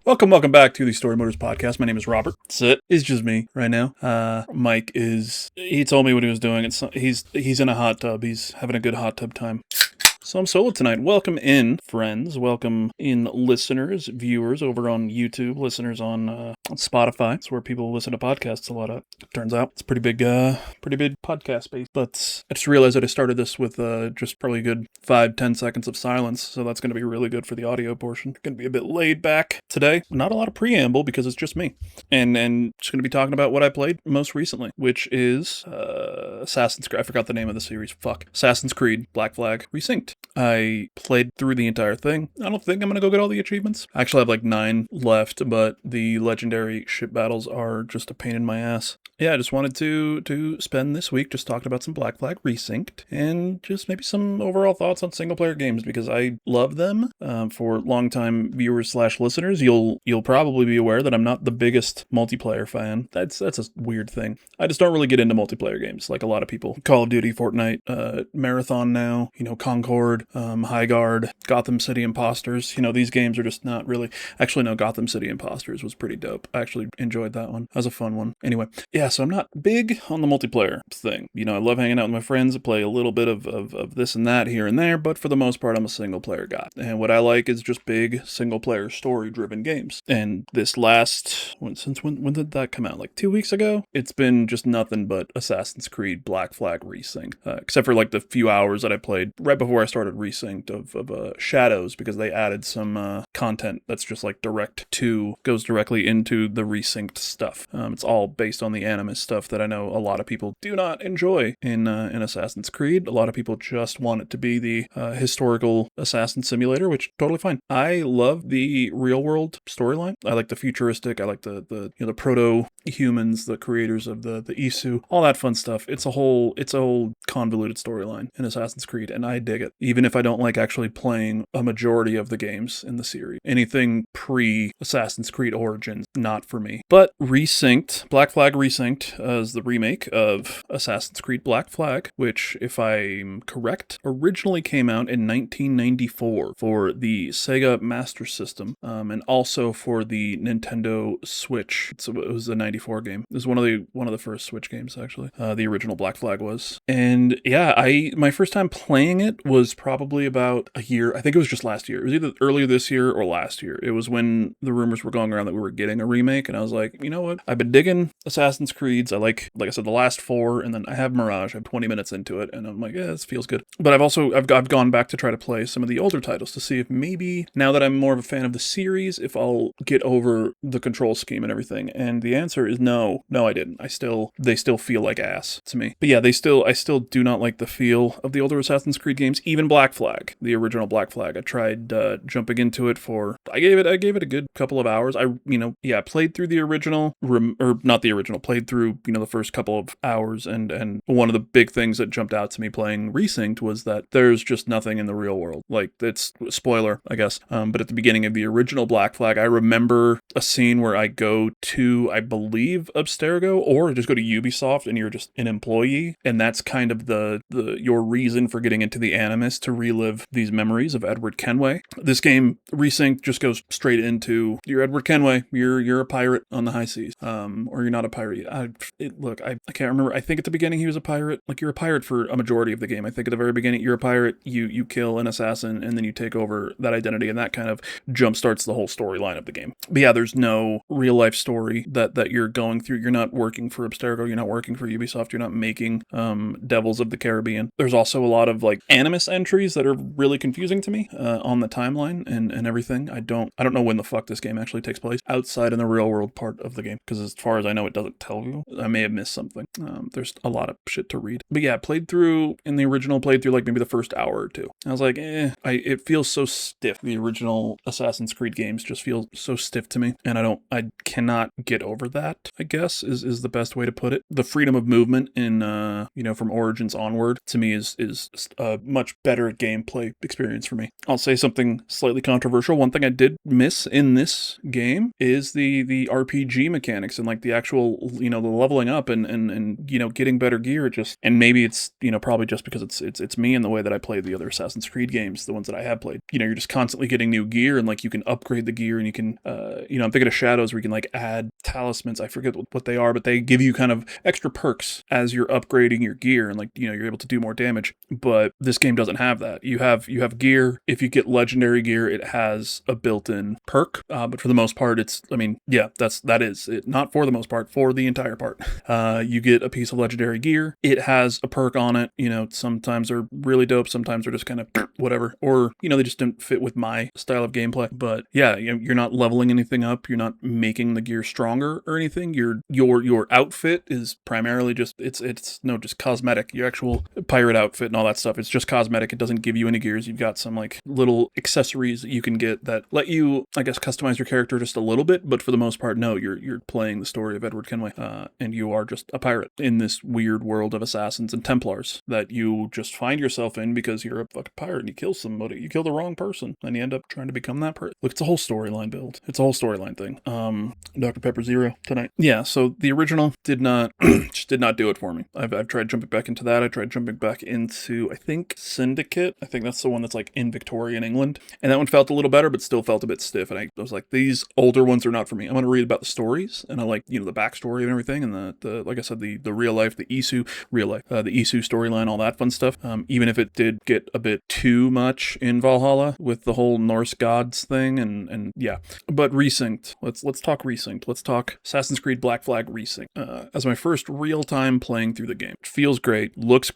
Welcome back to the Storymoders podcast. My name is Robert. That's it. It's just me right now. Mike he told me what he was doing. He's in a hot tub. He's having a good hot tub time. So I'm solo tonight. Welcome in, friends. Welcome in, listeners, viewers over on YouTube, listeners on Spotify. It's where people listen to podcasts a lot of. Turns out it's pretty big podcast space. But I just realized that I started this with just probably a good 5-10 seconds of silence. So that's going to be really good for the audio portion. Going to be a bit laid back today. Not a lot of preamble because it's just me. And just going to be talking about what I played most recently, which is Assassin's Creed. I forgot the name of the series. Assassin's Creed Black Flag Resynced. I played through the entire thing. I don't think I'm going to go get all the achievements. I actually have like 9 left, but the legendary ship battles are just a pain in my ass. Yeah, I just wanted to spend this week just talking about some Black Flag Resynced and just maybe some overall thoughts on single-player games because I love them. For longtime viewers / listeners, you'll probably be aware that I'm not the biggest multiplayer fan. That's a weird thing. I just don't really get into multiplayer games like a lot of people. Call of Duty, Fortnite, Marathon now, Concord, High Guard, Gotham City Imposters. These games are just not really... Actually, no, Gotham City Imposters was pretty dope. I actually enjoyed that one. That was a fun one. Anyway, yeah, so I'm not big on the multiplayer thing. I love hanging out with my friends. I play a little bit of this and that here and there, but for the most part, I'm a single-player guy. And what I like is just big single-player story-driven games. And this last... when did that come out? Like 2 weeks ago? It's been just nothing but Assassin's Creed Black Flag Resynced. Except for like the few hours that I played right before I started Resynced of Shadows, because they added some content that's just like goes directly into the Resynced stuff. It's all based on the Animus stuff that I know a lot of people do not enjoy in Assassin's Creed. A lot of people just want it to be the historical assassin simulator, which totally fine. I love the real world storyline. I like the futuristic. I like the proto-humans, the creators of the Isu, all that fun stuff. It's a whole convoluted storyline in Assassin's Creed, and I dig it. Even if I don't like actually playing a majority of the games in the series. Anything pre-Assassin's Creed Origins, not for me. But Resynced, Black Flag Resynced, is the remake of Assassin's Creed Black Flag, which, if I'm correct, originally came out in 1994 for the Sega Master System, and also for the Nintendo Switch. So it was a 94 game. It was one of the first Switch games, actually. The original Black Flag was. And yeah, my first time playing it was probably about a year. I think it was just last year. It was either earlier this year or last year. It was when the rumors were going around that we were getting a remake, and I was like, you know what? I've been digging Assassin's Creeds. I like I said, the last 4, and then I have Mirage. I'm 20 minutes into it, and I'm like, yeah, this feels good. But I've gone back to try to play some of the older titles to see if maybe, now that I'm more of a fan of the series, if I'll get over the control scheme and everything. And the answer is no. No, I didn't. They still feel like ass to me. But yeah, I still do not like the feel of the older Assassin's Creed games, even Black Flag, the original Black Flag. I tried jumping into it I gave it a good couple of hours. I played through the original, played through, the first couple of hours, and one of the big things that jumped out to me playing Resynced was that there's just nothing in the real world. Like, it's spoiler, I guess. But at the beginning of the original Black Flag, I remember a scene where I go to, I believe, Abstergo, or just go to Ubisoft, and you're just an employee, and that's kind of your reason for getting into the Animus, to relive these memories of Edward Kenway. This game, Resynced, just goes straight into, you're Edward Kenway, you're a pirate on the high seas, or you're not a pirate. I can't remember. I think at the beginning he was a pirate. Like, you're a pirate for a majority of the game. I think at the very beginning you're a pirate, you kill an assassin, and then you take over that identity, and that kind of jumpstarts the whole storyline of the game. But yeah, there's no real life story that you're going through. You're not working for Abstergo, you're not working for Ubisoft, you're not making Devils of the Caribbean. There's also a lot of like Animus entries that are really confusing to me on the timeline and everything. I don't know when the fuck this game actually takes place outside in the real world part of the game, because as far as I know, it doesn't tell you. I may have missed something. There's a lot of shit to read. But yeah, played through like maybe the first hour or two. I was like, it feels so stiff. The original Assassin's Creed games just feel so stiff to me, and I cannot get over that, I guess, is the best way to put it. The freedom of movement in, from Origins onward, to me, is a much better gameplay experience for me. I'll say something slightly controversial. One thing I did miss in this game is the RPG mechanics and like the actual, the leveling up and getting better gear. And maybe it's, probably just because it's me and the way that I play the other Assassin's Creed games, the ones that I have played. You're just constantly getting new gear, and like you can upgrade the gear, and you can, I'm thinking of Shadows where you can like add talismans. I forget what they are, but they give you kind of extra perks as you're upgrading your gear, and like, you're able to do more damage. But this game doesn't have that. You have gear. If you get legendary gear, it has a built-in perk. But for the most part, that is it. Not for the most part, for the entire part. You get a piece of legendary gear. It has a perk on it. Sometimes they're really dope. Sometimes they're just kind of whatever. Or, they just didn't fit with my style of gameplay. But yeah, you're not leveling anything up. You're not making the gear stronger or anything. Your outfit is primarily just just cosmetic. Your actual pirate outfit and all that stuff, it's just cosmetic. It doesn't give you any gears. You've got some like little accessories that you can get that let you, I guess, customize your character just a little bit, but for the most part, no, you're playing the story of Edward Kenway, and you are just a pirate in this weird world of assassins and Templars that you just find yourself in because you're a fucking pirate and you kill somebody, you kill the wrong person, and you end up trying to become that person. Look, it's a whole storyline build. It's a whole storyline thing. Dr. Pepper Zero tonight. Yeah, so the original did not do it for me. I've tried jumping back into that. I tried jumping back into, I think, Syndicate. I think that's the one that's like in Victorian England. And that one felt a little better, but still felt a bit stiff. And I was like, these older ones are not for me. I'm going to read about the stories, and I like, the backstory and everything, and the like I said, the real life, the Isu storyline, all that fun stuff. Even if it did get a bit too much in Valhalla with the whole Norse gods thing, and yeah. But Resynced. Let's talk Resynced. Let's talk Assassin's Creed Black Flag Resynced. As my first real time playing through the game. It feels great, looks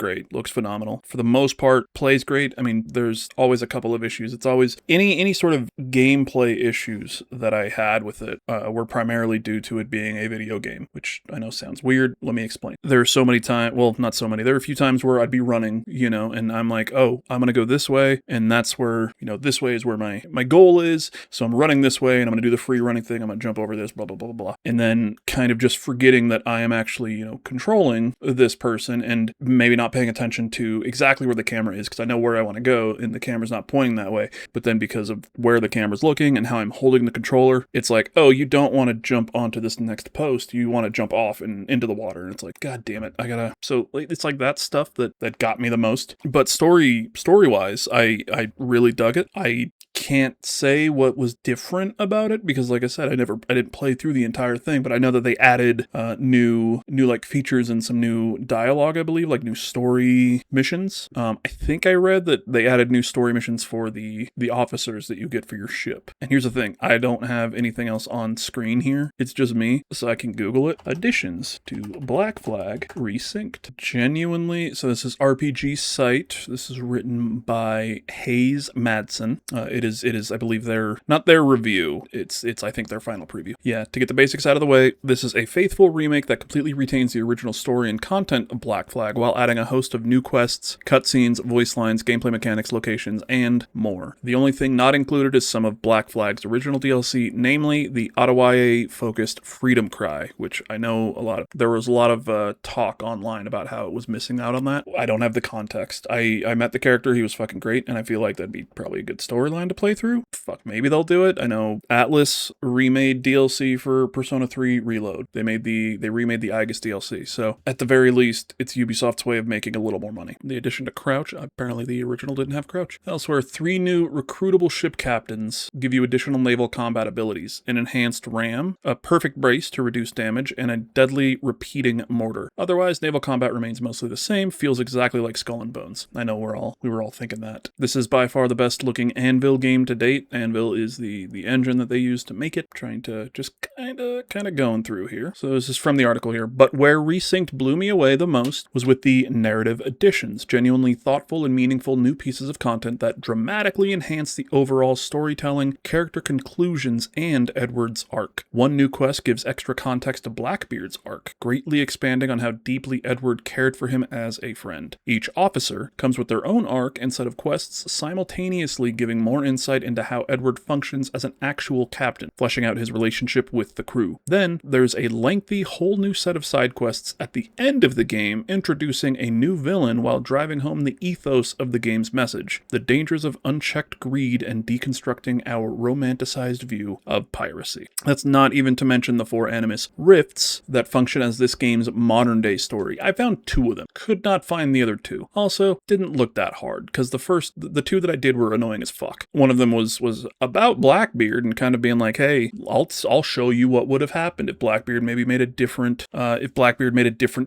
phenomenal. For the most part, plays great. I mean, there's always a couple of issues. It's always any sort of gameplay issues that I had with it were primarily due to it being a video game, which I know sounds weird. Let me explain. There are so many times, well, not so many. There are a few times where I'd be running, and I'm like, oh, I'm going to go this way, and that's where, this way is where my goal is. So I'm running this way, and I'm going to do the free running thing. I'm going to jump over this, blah, blah, blah, blah, blah. And then kind of just forgetting that I am actually, controlling this person and maybe not paying attention to exactly where the camera is, because I know where I want to go and the camera's not pointing that way. But then because of where the camera's looking and how I'm holding the controller, it's like, oh, you don't want to jump onto this next post. You want to jump off and into the water. And it's like, God damn it. So it's like that stuff that got me the most. But story-wise, I really dug it. I can't say what was different about it because, like I said, I didn't play through the entire thing, but I know that they added new like features and some new dialogue, I believe, like new story missions. I think I read that they added new story missions for the officers that you get for your ship. And here's the thing, I don't have anything else on screen here. It's just me, so I can Google it. Additions to Black Flag Resynced. Genuinely, so this is RPG Site. This is written by Hayes Madsen. It is, I believe, not their review. It's I think their final preview. Yeah, to get the basics out of the way, this is a faithful remake that completely retains the original story and content of Black Flag while adding a host of new quests, cutscenes, voice lines, gameplay mechanics, locations, and more. The only thing not included is some of Black Flag's original DLC, namely the Ottawa-focused Freedom Cry, which I know there was a lot of talk online about how it was missing out on that. I don't have the context. I met the character, he was fucking great, and I feel like that'd be probably a good storyline to play through. Fuck, maybe they'll do it. I know Atlas remade DLC for Persona 3 Reload. They remade the Aegis DLC, so at the very least, it's Ubisoft's way of making a little more money. The addition to Crouch, apparently the original didn't have Crouch. Elsewhere, 3 new recruitable ship captains give you additional naval combat abilities, an enhanced ram, a perfect brace to reduce damage, and a deadly repeating mortar. Otherwise, naval combat remains mostly the same, feels exactly like Skull and Bones. I know we were all thinking that. This is by far the best looking Anvil game to date. Anvil is the engine that they use to make it, trying to just kind of going through here. So this is from the article here. But where Resynced blew me away the most was with the narrative additions, genuinely thoughtful and meaningful new pieces of content that dramatically enhance the overall storytelling, character conclusions, and Edward's arc. One new quest gives extra context to Blackbeard's arc, greatly expanding on how deeply Edward cared for him as a friend. Each officer comes with their own arc and set of quests, simultaneously giving more insight into how Edward functions as an actual captain, fleshing out his relationship with the crew. Then, there's a lengthy whole new set of side quests at the end of the game, introducing a new villain while driving home the ethos of the game's message, the dangers of unchecked greed and deconstructing our romanticized view of piracy. That's not even to mention the 4 Animus rifts that function as this game's modern-day story. I found 2 of them. Could not find the other 2. Also, didn't look that hard, because the 2 that I did were annoying as fuck. One of them was about Blackbeard and kind of being like, hey, I'll show you what would have happened if Blackbeard maybe made a different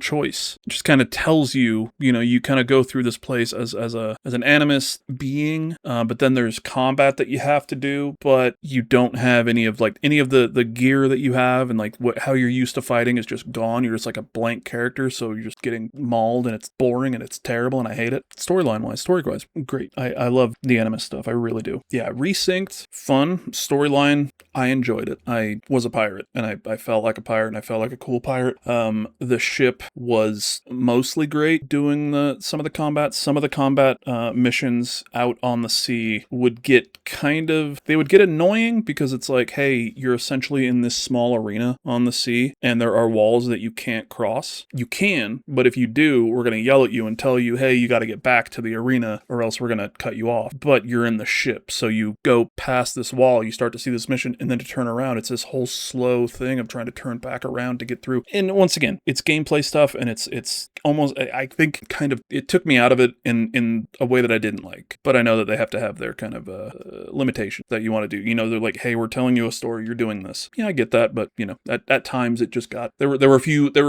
choice. It just kind of tells you, you kind of go through this place as an Animus being, but then there's combat that you have to do, but you don't have any of the gear that you have, and how you're used to fighting is just gone. You're just like a blank character, so you're just getting mauled, and it's boring and it's terrible, and I hate it. Story-wise, great. I love the Animus stuff. I really do. Yeah, Resynced, fun. Storyline, I enjoyed it. I was a pirate, and I felt like a pirate, and I felt like a cool pirate. The ship was mostly great doing some of the combat. Some of the combat missions out on the sea would get annoying, because it's like, hey, you're essentially in this small arena on the sea, and there are walls that you can't cross. You can, but if you do, we're going to yell at you and tell you, hey, you got to get back to the arena, or else we're going to cut you off. But you're in the ship, so you go past this wall, you start to see this mission, and then to turn around, it's this whole slow thing of trying to turn back around to get through. And once again, it's gameplay stuff, and it's almost, I think, kind of, it took me out of it in a way that I didn't like. But I know that they have to have their kind of limitation that you want to do. They're like, hey, we're telling you a story, you're doing this. Yeah, I get that, but at times it just got, there were a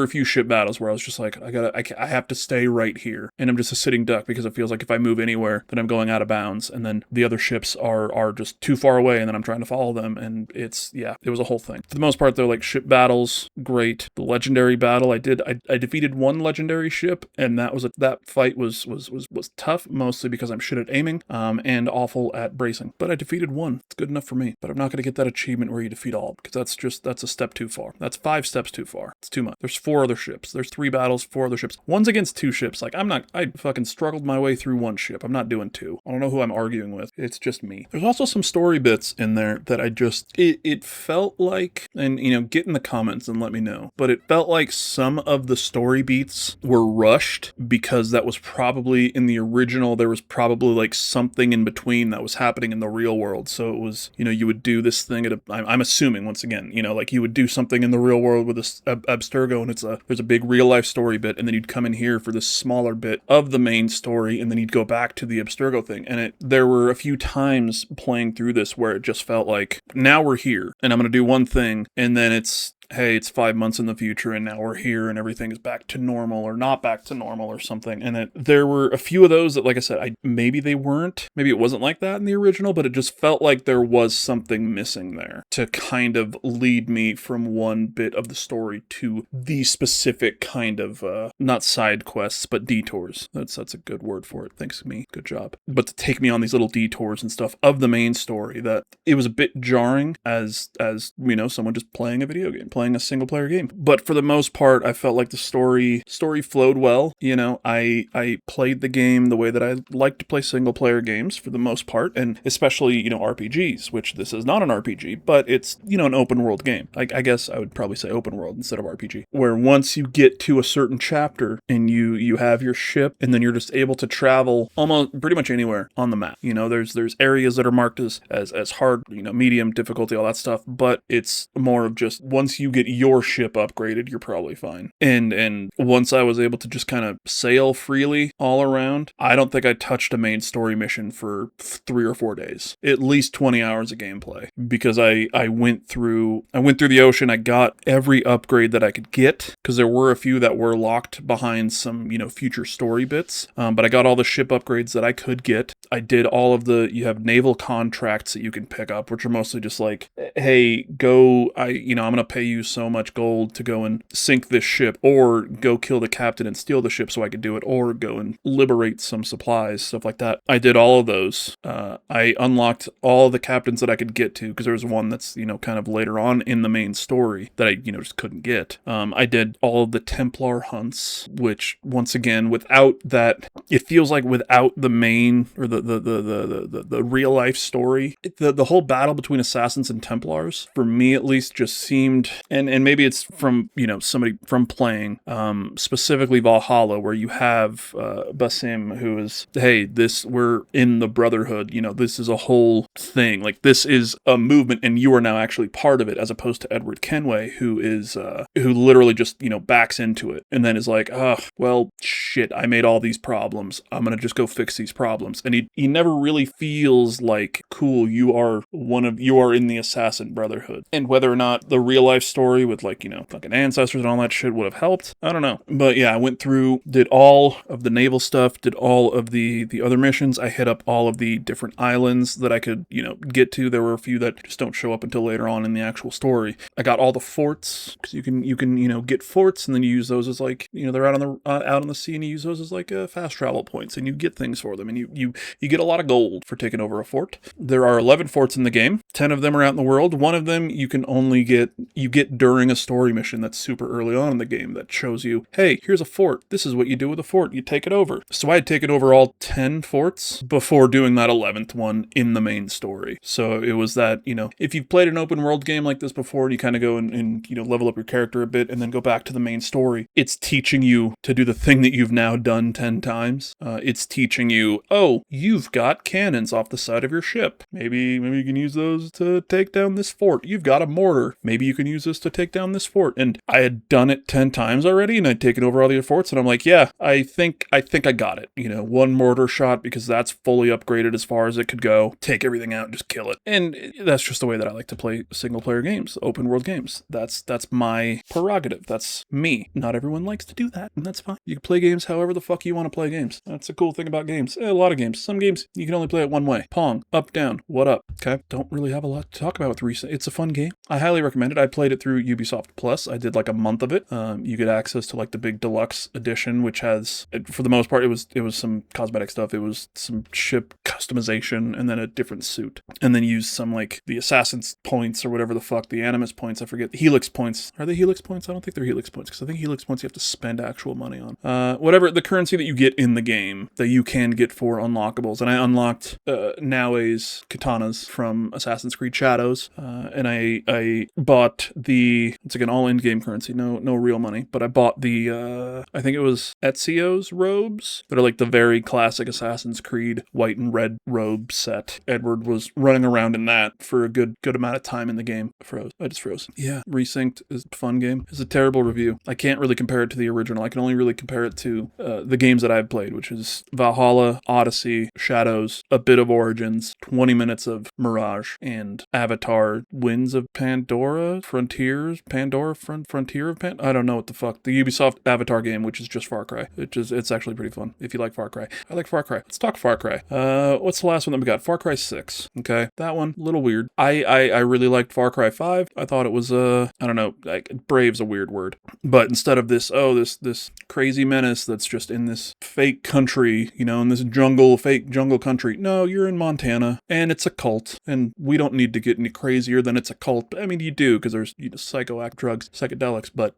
few ship battles where I was just like, I have to stay right here, and I'm just a sitting duck, because it feels like if I move anywhere, then I'm going out of bounds, and then the other ships are just too far away, and then I'm trying to follow them, and it was a whole thing. For the most part, they're like ship battles, great. The legendary battle I defeated one legendary ship, and that fight was tough, mostly because I'm shit at aiming, and awful at bracing. But I defeated one. It's good enough for me. But I'm not going to get that achievement where you defeat all, because that's a step too far. That's 5 steps too far. It's too much. There's 4 other ships. There's 3 battles, 4 other ships. One's against 2 ships. Like, I fucking struggled my way through 1 ship. I'm not doing 2. I don't know who I'm arguing with. It's just me. There's also some story bits in there that it felt like, and get in the comments and let me know, but it felt like some of the story beats were rushed, because that was probably in the original, there was probably like something in between that was happening in the real world. So it was, you would do this thing I'm assuming, once again, like you would do something in the real world with this Abstergo, and there's a big real life story bit, and then you'd come in here for this smaller bit of the main story, and then you'd go back to the Abstergo thing. And there were a few times playing through this where it just felt like, now we're here, and I'm going to do one thing, and then it's, hey, it's 5 months in the future, and now we're here, and everything is back to normal, or not back to normal, or something. And there were a few of those that, like I said, maybe it wasn't like that in the original, but it just felt like there was something missing there to kind of lead me from one bit of the story to the specific kind of, not side quests, but detours. That's a good word for it. Thanks, me. Good job. But to take me on these little detours and stuff of the main story, that it was a bit jarring as someone just playing a video game, playing a single player game. But for the most part, I felt like the story flowed well. I played the game the way that I like to play single player games for the most part, and especially, RPGs, which this is not an RPG, but it's, an open world game. I guess I would probably say open world instead of RPG, where once you get to a certain chapter and you have your ship, and then you're just able to travel almost pretty much anywhere on the map. There's areas that are marked as hard, medium difficulty, all that stuff, but it's more of just, once you get your ship upgraded, you're probably fine. And once I was able to just kind of sail freely all around, I don't think I touched a main story mission for 3 or 4 days. At least 20 hours of gameplay, because I went through the ocean. I got every upgrade that I could get, because there were a few that were locked behind some, future story bits. But I got all the ship upgrades that I could get. I did all of you have naval contracts that you can pick up, which are mostly just like, hey, go, I'm going to pay you use so much gold to go and sink this ship, or go kill the captain and steal the ship so I could do it, or go and liberate some supplies, stuff like that. I did all of those. I unlocked all the captains that I could get to, because there was one that's, kind of later on in the main story that I, just couldn't get. I did all of the Templar hunts, which, once again, without that, it feels like without the main, or the real life story, the whole battle between assassins and Templars, for me at least, just seemed, and maybe it's from, somebody from playing, specifically Valhalla, where you have Basim, who is, hey, we're in the Brotherhood, this is a whole thing, like, this is a movement, and you are now actually part of it, as opposed to Edward Kenway, who literally just, backs into it, and then is like, oh, well, shit, I made all these problems, I'm gonna just go fix these problems, and he never really feels like, cool, you are in the Assassin Brotherhood. And whether or not the real life story with, like, fucking ancestors and all that shit would have helped, I don't know. But yeah, I went through, did all of the naval stuff, did all of the other missions. I hit up all of the different islands that I could, get to. There were a few that just don't show up until later on in the actual story. I got all the forts, because you can get forts, and then you use those as, like, they're out on the sea, and you use those as, like, fast travel points, and you get things for them, and you get a lot of gold for taking over a fort. There are 11 forts in the game. 10 of them are out in the world. One of them you can only get during a story mission that's super early on in the game that shows you, hey, here's a fort. This is what you do with a fort. You take it over. So I had taken over all 10 forts before doing that 11th one in the main story. So it was that, if you've played an open world game like this before, and you kind of go and level up your character a bit and then go back to the main story, it's teaching you to do the thing that you've now done 10 times. It's teaching you, oh, you've got cannons off the side of your ship. Maybe you can use those to take down this fort. You've got a mortar. Maybe you can use this to take down this fort. And I had done it 10 times already, and I'd taken over all the other forts, and I'm like, yeah, I think I got it. One mortar shot, because that's fully upgraded as far as it could go. Take everything out and just kill it. And that's just the way that I like to play single player games, open world games. That's my prerogative. That's me. Not everyone likes to do that, and that's fine. You can play games however the fuck you want to play games. That's a cool thing about games. A lot of games. Some games you can only play it one way. Pong, up, down, what up? Okay, don't really have a lot to talk about with Resynced. It's a fun game. I highly recommend it. I played it through Ubisoft Plus. I did like a month of it. You get access to, like, the big deluxe edition, which has, for the most part, it was some cosmetic stuff. It was some ship customization, and then a different suit, and then use some, like, the Assassin's points or whatever the fuck, the Animus points. I forget. Helix points. Are they Helix points? I don't think they're Helix points, because I think Helix points you have to spend actual money on. Whatever the currency that you get in the game that you can get for unlockables, and I unlocked Naoe's katanas from Assassin's Creed Shadows, and I bought it's again all in-game currency, no real money, but I bought the I think it was Ezio's robes that are like the very classic Assassin's Creed white and red robe set. Edward was running around in that for a good amount of time in the game. I just froze. Yeah, Resynced is a fun game. It's a terrible review. I can't really compare it to the original. I can only really compare it to the games that I've played, which is Valhalla, Odyssey, Shadows, a bit of Origins, 20 minutes of Mirage, and Avatar, Winds of Pandora, Frontier of Pandora. I don't know what the fuck. The Ubisoft Avatar game, which is just Far Cry. It's actually pretty fun if you like Far Cry. I like Far Cry. Let's talk Far Cry. What's the last one that we got? Far Cry 6. Okay, that one, a little weird. I really liked Far Cry 5. I thought it was I don't know, like, brave's a weird word, but instead of this crazy menace that's just in this fake country, in this fake jungle country. No, you're in Montana, and it's a cult, and we don't need to get any crazier than it's a cult. I mean, you do, because there's psychoact drugs, psychedelics, but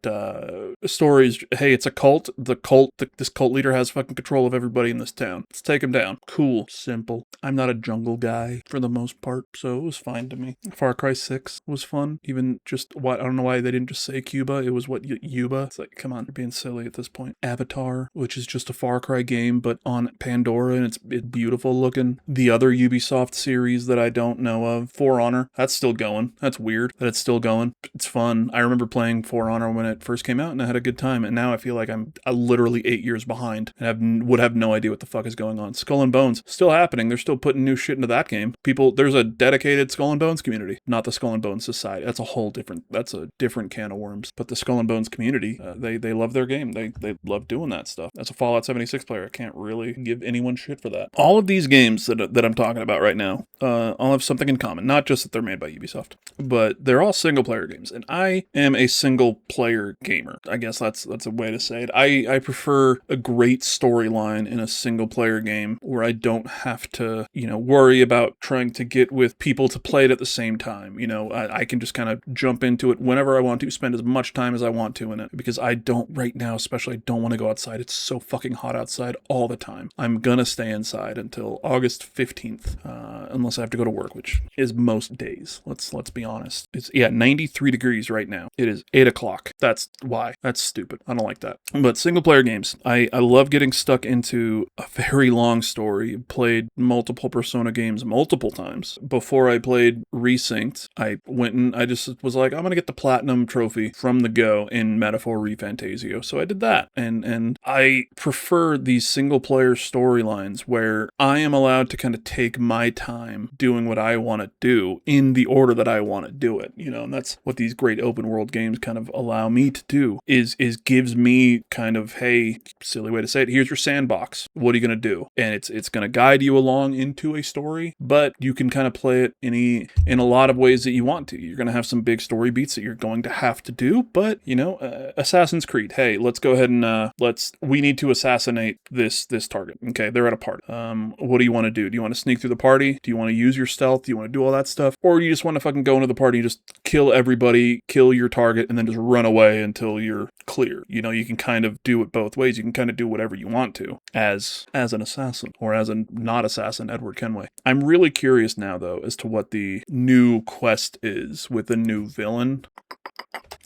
stories, hey, it's a cult. This cult leader has fucking control of everybody in this town. Let's take him down. Cool, simple. I'm not a jungle guy for the most part, so it was fine to me. Far Cry 6 was fun. Even just I don't know why they didn't just say Cuba. It was Yuba. It's like, come on, you're being silly at this point. Avatar, which is just a Far Cry game, but on Pandora, and it's beautiful looking. The other Ubisoft series that I don't know of, For Honor, that's still going. That's weird that it's still going. It's fun. I remember playing For Honor when it first came out, and I had a good time, and now I feel like I'm literally 8 years behind, and would have no idea what the fuck is going on. Skull and Bones, still happening. They're still putting new shit into that game. There's a dedicated Skull and Bones community, not the Skull and Bones Society. That's a different can of worms. But the Skull and Bones community, they love their game. They love doing that stuff. As a Fallout 76 player, I can't really give anyone shit for that. All of these games that I'm talking about right now, all have something in common. common. Not just that they're made by Ubisoft, but they're all single-player games, and I am a single-player gamer. I guess that's a way to say it. I prefer a great storyline in a single-player game where I don't have to, worry about trying to get with people to play it at the same time. I can just kind of jump into it whenever I want to, spend as much time as I want to in it, because I don't, right now especially, I don't want to go outside. It's so fucking hot outside all the time. I'm gonna stay inside until August 15th, unless I have to go to work, which is most days. Let's be honest. It's 93 degrees right now. It is 8 o'clock. That's why. That's stupid. I don't like that. But single player games, I love getting stuck into a very long story. Played multiple Persona games multiple times. Before I played Resynced, I went and I just was like, I'm gonna get the platinum trophy from the go in Metaphor ReFantasio. So I did that. And I prefer these single player storylines where I am allowed to kind of take my time doing what I want to do in the order that I want to do it, and that's what these great open world games kind of allow me to do, is gives me kind of, hey, silly way to say it, here's your sandbox. What are you going to do? And it's going to guide you along into a story, but you can kind of play it in a lot of ways that you want to. You're going to have some big story beats that you're going to have to do, but, Assassin's Creed, hey, let's go ahead and we need to assassinate this target. Okay, they're at a party. What do you want to do? Do you want to sneak through the party? Do you want to use your stealth? Do you want to do all that stuff? Or do you just want to fucking go into the party and just kill everybody, kill your target, and then just run away until you're clear? You can kind of do it both ways. You can kind of do whatever you want to as an assassin, or as a not assassin, Edward Kenway. I'm really curious now, though, as to what the new quest is with the new villain.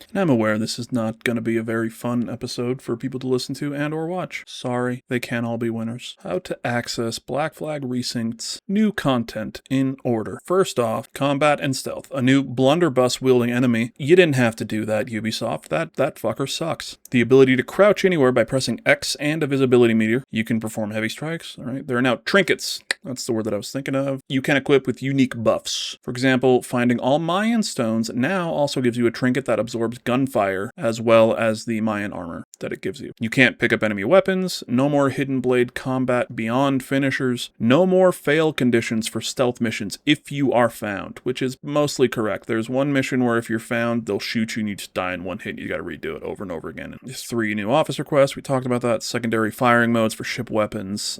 And I'm aware this is not going to be a very fun episode for people to listen to and or watch. Sorry, they can't all be winners. How to access Black Flag Resynced's new content in order. First off, combat and stealth. A new blunderbuss-wielding enemy. You didn't have to do that, Ubisoft. That fucker sucks. The ability to crouch anywhere by pressing X and a visibility meter. You can perform heavy strikes. All right, there are now trinkets. That's the word that I was thinking of. You can equip with unique buffs. For example, finding all Mayan stones now also gives you a trinket that absorbs gunfire, as well as the Mayan armor that it gives you. You can't pick up enemy weapons, no more hidden blade combat beyond finishers, no more fail conditions for stealth missions if you are found, which is mostly correct. There's one mission where if you're found, they'll shoot you and you just die in one hit and you gotta redo it over and over again. And there's 3 new officer quests, we talked about that. Secondary firing modes for ship weapons.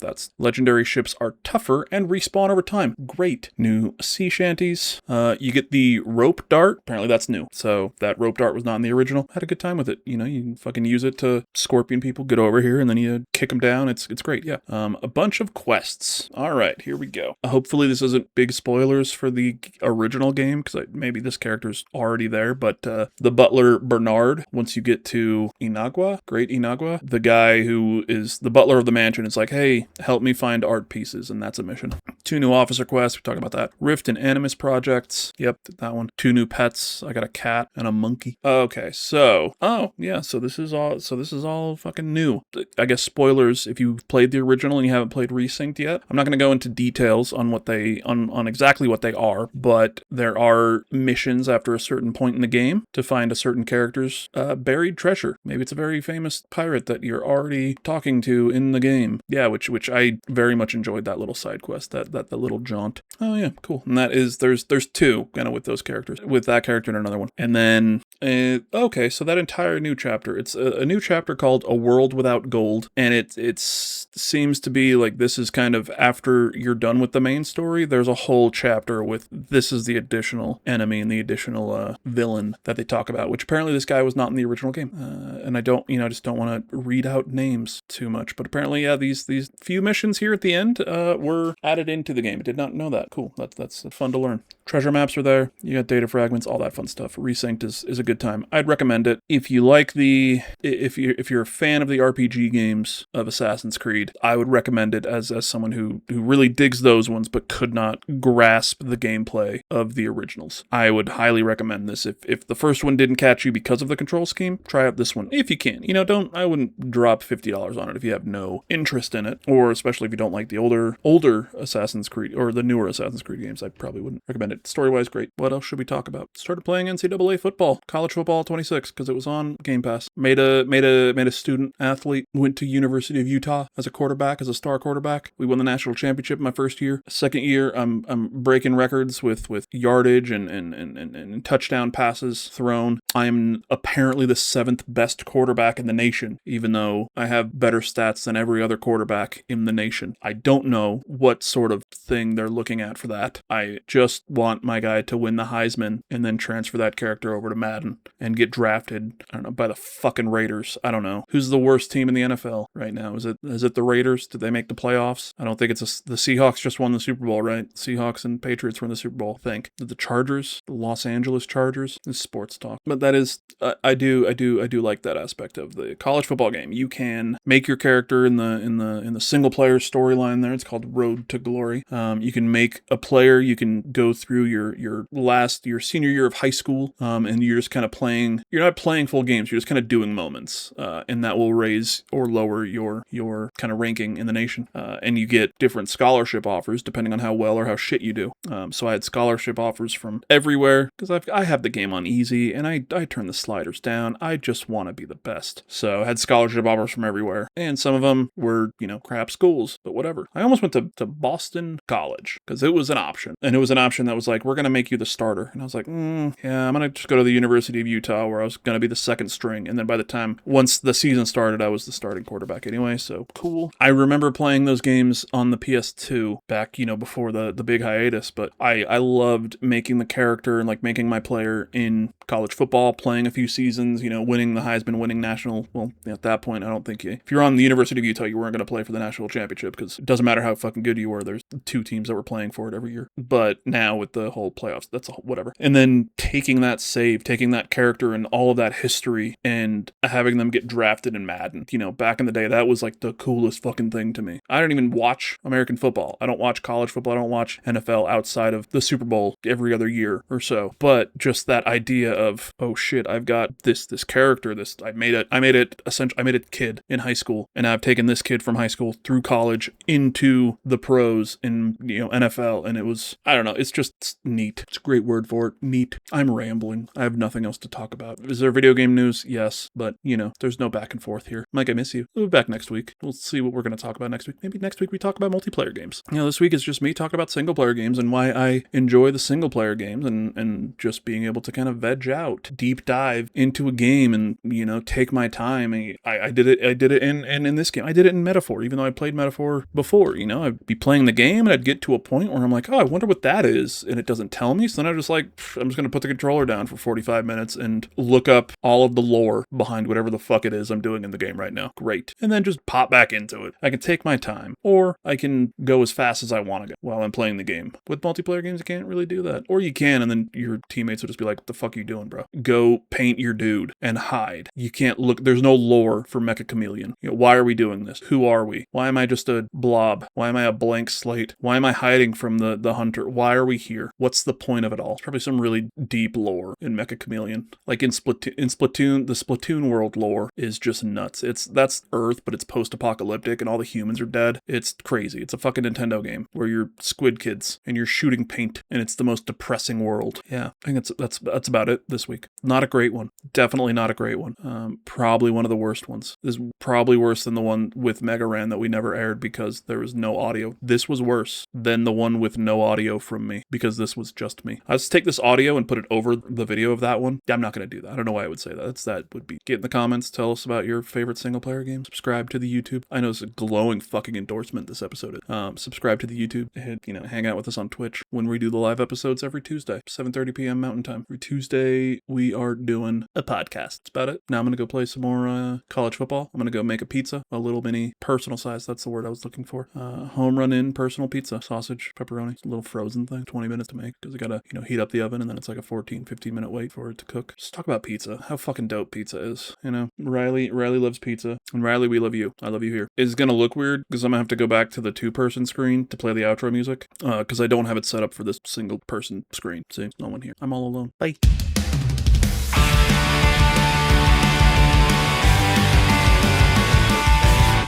That's legendary ships are tougher and respawn over time. Great. New sea shanties. You get the rope dart. Apparently that's new. So that rope dart was not in the original. Had a good time with it. You fucking use it to scorpion people, get over here, and then you kick them down. It's great, yeah. A bunch of quests. All right, here we go. Hopefully this isn't big spoilers for the original game, because maybe this character's already there, but the butler Bernard, once you get to Inagua, Great Inagua, the guy who is the butler of the mansion is like, hey, help me find art pieces, and that's a mission. 2 new officer quests, we talked about that. Rift and Animus projects, yep, did that one. 2 new pets, I got a cat and a monkey. Okay, so this is all fucking new. I guess spoilers if you've played the original and you haven't played Resynced yet. I'm not going to go into details on what on exactly what they are, but there are missions after a certain point in the game to find a certain character's buried treasure. Maybe it's a very famous pirate that you're already talking to in the game. Yeah, which I very much enjoyed that little side quest, that little jaunt. Oh yeah, cool. And that is there's 2 kind of with those characters, with that character and another one. And then okay, so that entire new chapter, it's a new chapter called A World Without Gold, and it seems to be like this is kind of after you're done with the main story, there's a whole chapter with this is the additional enemy and the additional villain that they talk about, which apparently this guy was not in the original game. And I just don't want to read out names too much, but apparently, yeah, these few missions here at the end were added into the game. I did not know that. Cool. That's fun to learn. Treasure maps are there. You got data fragments, all that fun stuff. Resynced is a good time. I'd recommend it. If you like if you're a fan of the RPG games of Assassin's Creed, I would recommend it as someone who really digs those ones but could not grasp the gameplay of the originals. I would highly recommend this. If the first one didn't catch you because of the control scheme, try out this one if you can. I wouldn't drop $50 on it if you have no interest in it, or especially if you don't like the older Assassin's Creed or the newer Assassin's Creed games. I probably wouldn't recommend it. it. Story-wise, great. What else should we talk about? Started playing NCAA football, college football 26, because it was on Game Pass. Made a student athlete. Went to University of Utah as a quarterback, as a star quarterback. We won the national championship my first year. Second year, I'm breaking records with yardage and touchdown passes thrown. I'm apparently the 7th best quarterback in the nation, even though I have better stats than every other quarterback in the nation. I don't know what sort of thing they're looking at for that. I just want my guy to win the Heisman and then transfer that character over to Madden and get drafted, I don't know, by the fucking Raiders. I don't know. Who's the worst team in the NFL right now? Is it the Raiders? Did they make the playoffs? I don't think it's the Seahawks just won the Super Bowl, right? Seahawks and Patriots won the Super Bowl, I think. The Chargers, the Los Angeles Chargers. This is sports talk. But that is, I do like that aspect of the college football game. You can make your character in the single player storyline there. It's called Road to Glory. You can make a player. You can go through your senior year of high school, and you're just kind of playing. You're not playing full games. You're just kind of doing moments, and that will raise or lower your kind of ranking in the nation. And you get different scholarship offers depending on how well or how shit you do. So I had scholarship offers from everywhere because I have the game on easy and I turn the sliders down. I just want to be the best. So I had scholarship offers from everywhere, and some of them were crap schools, but whatever. I almost went to Boston College because it was an option, and it was an option that was like, we're gonna make you the starter, and I was like, yeah, I'm gonna just go to the University of Utah where I was gonna be the second string, and then by the time once the season started, I was the starting quarterback anyway. So cool. I remember playing those games on the PS2 back, before the big hiatus, but I loved making the character and like making my player in college football, playing a few seasons, winning the Heisman, winning national. Well, at that point, I don't think if you're on the University of Utah, you weren't going to play for the national championship because it doesn't matter how fucking good you were. There's 2 teams that were playing for it every year. But now with the whole playoffs, that's whatever. And then taking that character and all of that history and having them get drafted in Madden. Back in the day, that was like the coolest fucking thing to me. I don't even watch American football. I don't watch college football. I don't watch NFL outside of the Super Bowl every other year or so. But just that idea of, oh shit, I've got this character, I made a kid in high school, and I've taken this kid from high school through college into the pros in NFL, and it was, I don't know, it's just neat. It's a great word for it, neat. I'm rambling. I have nothing else to talk about. Is there video game news? Yes, but there's no back and forth here. Mike, I miss you. We'll be back next week. We'll see what we're going to talk about next week. Maybe next week we talk about multiplayer games. This week is just me talking about single player games and why I enjoy the single player games, and just being able to kind of veg out, deep dive into a game and take my time. I did it in this game. I did it in Metaphor, even though I played Metaphor before. I'd be playing the game and I'd get to a point where I'm like, oh, I wonder what that is, and it doesn't tell me. So then I'm just like, I'm just gonna put the controller down for 45 minutes and look up all of the lore behind whatever the fuck it is I'm doing in the game right now. Great. And then just pop back into it. I can take my time, or I can go as fast as I want to go while I'm playing the game. With multiplayer games, you can't really do that. Or you can, and then your teammates will just be like, what the fuck are you doing, bro? Go paint your dude and hide. You can't look. There's no lore for Mecha Chameleon. Why are we doing this? Who are we? Why am I just a blob? Why am I a blank slate? Why am I hiding from the hunter? Why are we here? What's the point of it all? It's probably some really deep lore in Mecha Chameleon. Like in Splatoon, the Splatoon world lore is just nuts. That's Earth, but it's post-apocalyptic and all the humans are dead. It's crazy. It's a fucking Nintendo game where you're squid kids and you're shooting paint, and it's the most depressing world. Yeah, I think that's about it this week. Not a great one. Definitely not a great one. Probably one of the worst ones. This is probably worse than the one with Mega Ran that we never aired because there was no audio. This was worse than the one with no audio from me because this was just me. I'll just take this audio and put it over the video of that one. I'm not going to do that. I don't know why I would say that. That would be. Get in the comments. Tell us about your favorite single player game. Subscribe to the YouTube. I know it's a glowing fucking endorsement this episode is. Subscribe to the YouTube. Hang out with us on Twitch when we do the live episodes every Tuesday, 7:30 p.m. Mountain Time. Every Tuesday we are doing a podcast. That's about it. Now I'm going to go play some more college football. I'm going to go make a pizza, a little mini personal size. That's the word I was looking for. Home run in personal pizza, sausage, pepperoni, it's a little frozen thing, 20 minutes to make because I got to, heat up the oven, and then it's like a 15 minute wait for it to cook. Just talk about pizza, how fucking dope pizza is. Riley loves pizza, and Riley, we love you. I love you here. It's going to look weird because I'm going to have to go back to the 2-person screen to play the outro music because I don't have it set up for this single person screen. See, no one here. I'm all alone. Bye.